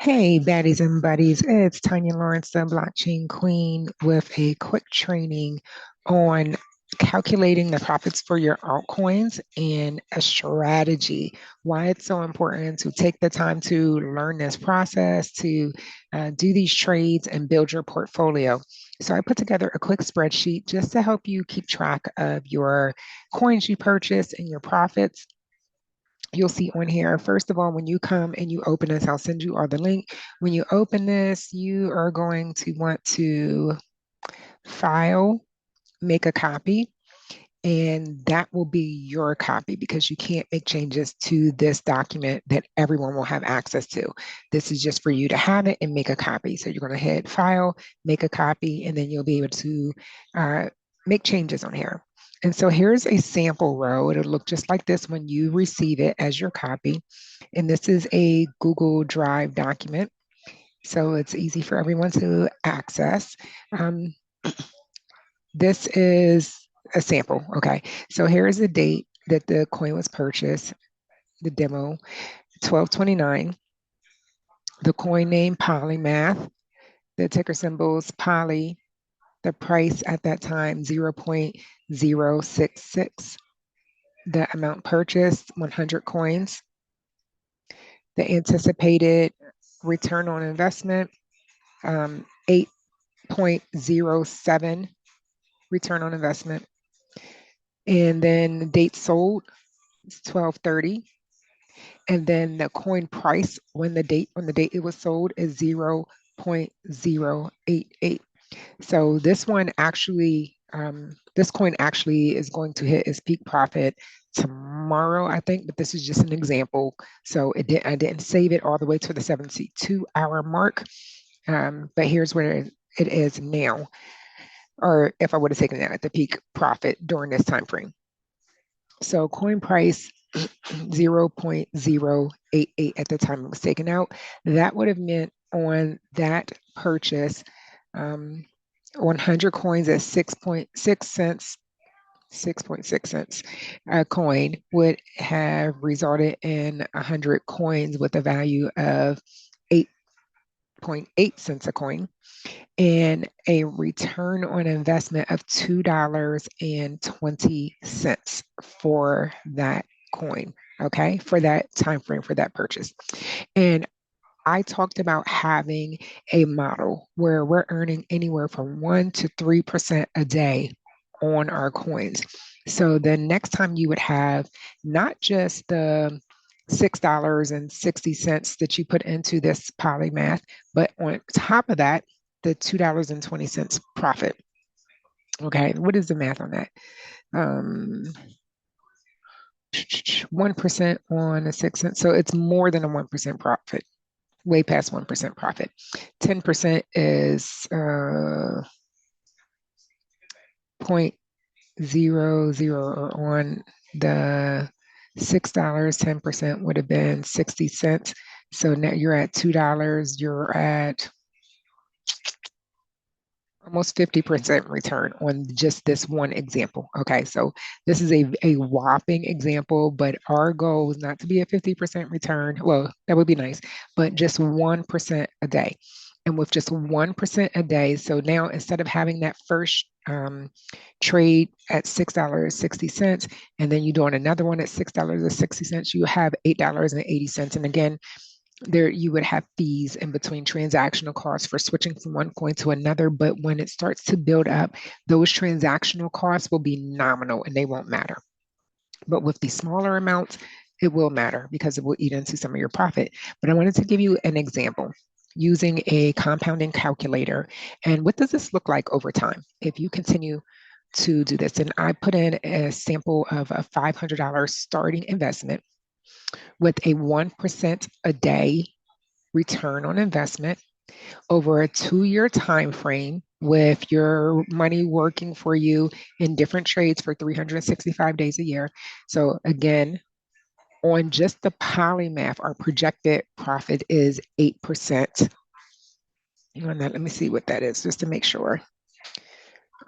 Hey, baddies and buddies, it's Tonya Lawrence, the blockchain queen, with a quick training on calculating the profits for your altcoins and a strategy. Why it's so important to take the time to learn this process, to do these trades and build your portfolio. So, I put together a quick spreadsheet just to help you keep track of your coins you purchase and your profits. You'll see on here, first of all, when you come and you open this, I'll send you all the link. When you open this, you are going to want to file, make a copy, and that will be your copy because you can't make changes to this document that everyone will have access to. This is just for you to have it and make a copy. So you're going to hit file, make a copy, and then you'll be able to uh, make changes on here. And so here's a sample row. It'll look just like this when you receive it as your copy. And this is a Google Drive document. So it's easy for everyone to access. Um, this is a sample. Okay. So here is the date that the coin was purchased, the demo, 12/29. The coin name, Polymath. The ticker symbols, Poly. The price at that time, 0.066. The amount purchased, 100 coins. The anticipated return on investment, 8.07 return on investment. And then the date sold, it's 12/30. And then the coin price when the date on the date it was sold is 0.088. So this coin actually is going to hit its peak profit tomorrow, I think, but this is just an example. So I didn't save it all the way to the 72-hour mark, but here's where it is now, or if I would have taken that at the peak profit during this time frame. So coin price 0.088 at the time it was taken out. That would have meant on that purchase, 100 coins at 6.6 cents, 6.6 cents a coin would have resulted in 100 coins with a value of 8.8 cents a coin and a return on investment of $2.20 for that coin. Okay, for that time frame for that purchase. And I talked about having a model where we're earning anywhere from 1 to 3% a day on our coins. So the next time you would have not just the $6.60 that you put into this polymath, but on top of that, the $2.20 profit. Okay, what is the math on that? 1% on a 6 cents. So it's more than a 1% profit, way past 1% profit. 10% is 0.00 on the $6, 10% would have been 60 cents. So now you're at $2, you're at almost 50% return on just this one example. Okay, so this is a whopping example, but our goal is not to be a 50% return. Well, that would be nice, but just 1% a day. And with just 1% a day, so now instead of having that first trade at $6.60, and then you doing another one at $6.60, you have $8.80. And again, there you would have fees in between transactional costs for switching from one coin to another. But when it starts to build up, those transactional costs will be nominal and they won't matter. But with the smaller amounts, it will matter because it will eat into some of your profit. But I wanted to give you an example using a compounding calculator. And what does this look like over time if you continue to do this? And I put in a sample of a $500 starting investment with a 1% a day return on investment over a 2-year time frame with your money working for you in different trades for 365 days a year. So again, on just the polymath, our projected profit is 8%. On that, let me see what that is just to make sure.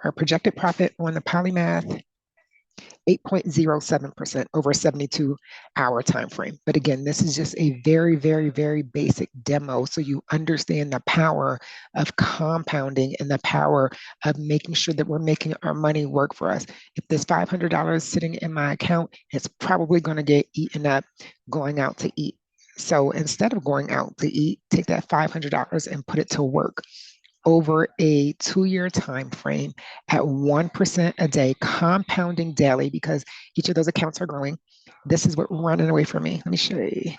Our projected profit on the polymath 8.07% over a 72-hour time frame. But again, this is just a very, very, very basic demo so you understand the power of compounding and the power of making sure that we're making our money work for us. If there's $500 sitting in my account, it's probably going to get eaten up going out to eat. So instead of going out to eat, take that $500 and put it to work over a 2-year time frame at 1% a day, compounding daily because each of those accounts are growing. This is what running away from me. Let me show you.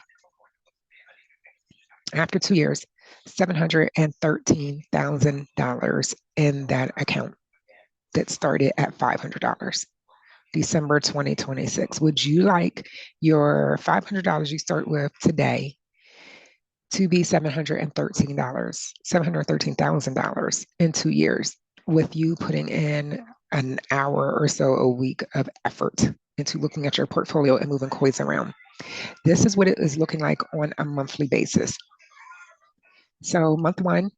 After 2 years, $713,000 in that account that started at $500. December 2026. Would you like your $500 you start with today to be $713,000 in 2 years with you putting in an hour or so a week of effort into looking at your portfolio and moving coins around? This is what it is looking like on a monthly basis. So month one,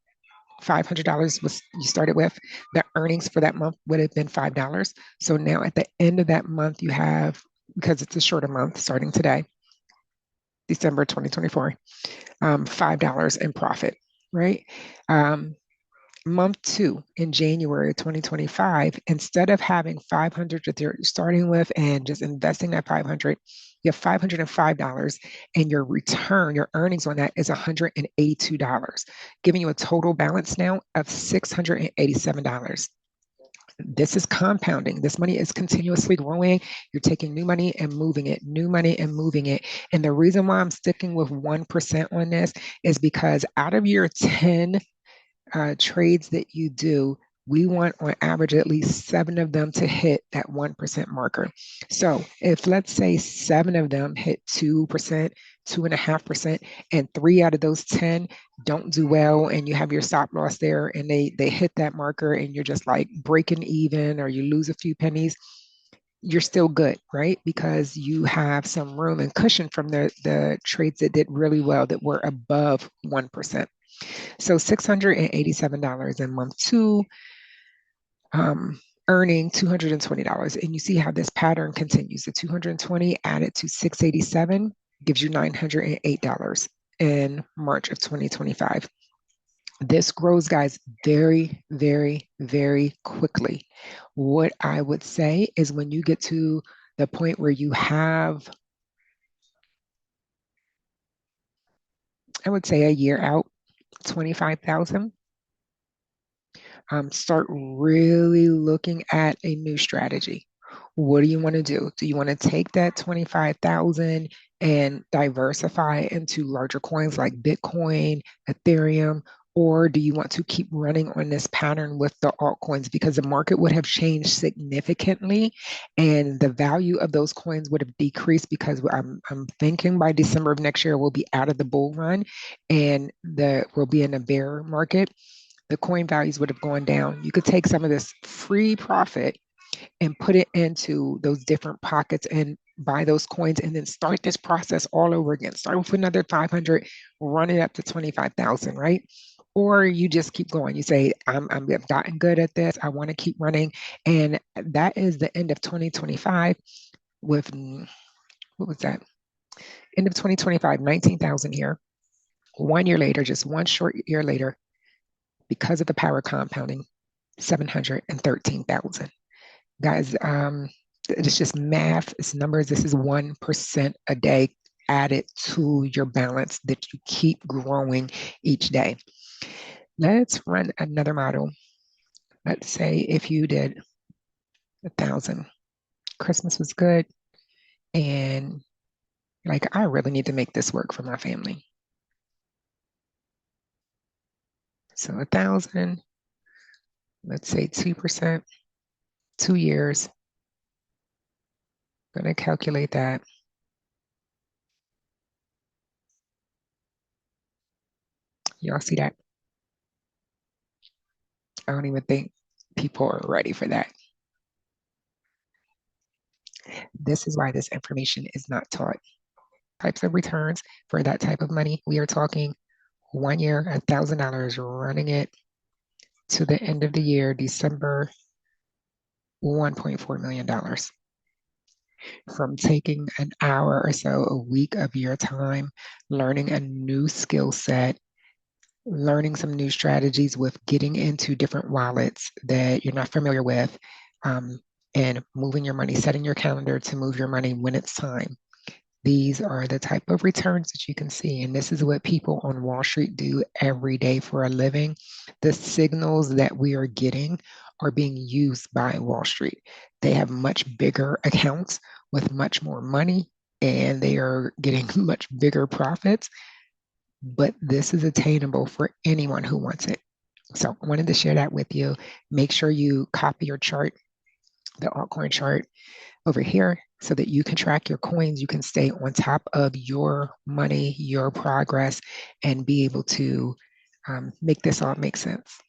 $500 was you started with. The earnings for that month would have been $5. So now at the end of that month, you have, because it's a shorter month starting today, December 2024, $5 in profit, right? Month two in January 2025, instead of having 500 that you're starting with and just investing that 500, you have $505 and your return, your earnings on that is $182, giving you a total balance now of $687. This is compounding. This money is continuously growing. You're taking new money and moving it, new money and moving it. And the reason why I'm sticking with 1% on this is because out of your 10 trades that you do, we want on average at least 7 of them to hit that 1% marker. So if let's say 7 of them hit 2%, 2.5%, and 3 out of those 10 don't do well, and you have your stop loss there and they hit that marker and you're just like breaking even or you lose a few pennies, you're still good, right? Because you have some room and cushion from the trades that did really well that were above 1%. So $687 in month two, earning $220. And you see how this pattern continues. The 220 added to 687 gives you $908 in March of 2025. This grows, guys, very, very, very quickly. What I would say is when you get to the point where you have, I would say a year out, 25,000, start really looking at a new strategy. What do you want to do? Do you want to take that 25,000 and diversify into larger coins like Bitcoin, Ethereum, or do you want to keep running on this pattern with the altcoins because the market would have changed significantly and the value of those coins would have decreased because I'm thinking by December of next year we'll be out of the bull run and we'll be in a bear market. The coin values would have gone down. You could take some of this free profit and put it into those different pockets and buy those coins and then start this process all over again. Start with another 500, run it up to 25,000, right? Or you just keep going. You say, I've gotten good at this. I want to keep running. And that is the end of 2025 with, what was that? End of 2025, 19,000 here. 1 year later, just one short year later, because of the power compounding, 713,000. Guys, it's just math, it's numbers. This is 1% a day added to your balance that you keep growing each day. Let's run another model. Let's say if you did 1,000, Christmas was good, and like I really need to make this work for my family. So 1,000, let's say 2%, 2 years. I'm gonna calculate that. Y'all see that? I don't even think people are ready for that. This is why this information is not taught. Types of returns for that type of money. We are talking 1 year, $1,000, running it to the end of the year, December, $1.4 million. from taking an hour or so a week of your time, learning a new skill set, learning some new strategies with getting into different wallets that you're not familiar with, um, and moving your money, setting your calendar to move your money when it's time. These are the type of returns that you can see. And this is what people on Wall Street do every day for a living. The signals that we are getting are being used by Wall Street. They have much bigger accounts with much more money, and they are getting much bigger profits. But this is attainable for anyone who wants it. So I wanted to share that with you. Make sure you copy your chart, the altcoin chart, over here so that you can track your coins. You can stay on top of your money, your progress, and be able to make this all make sense.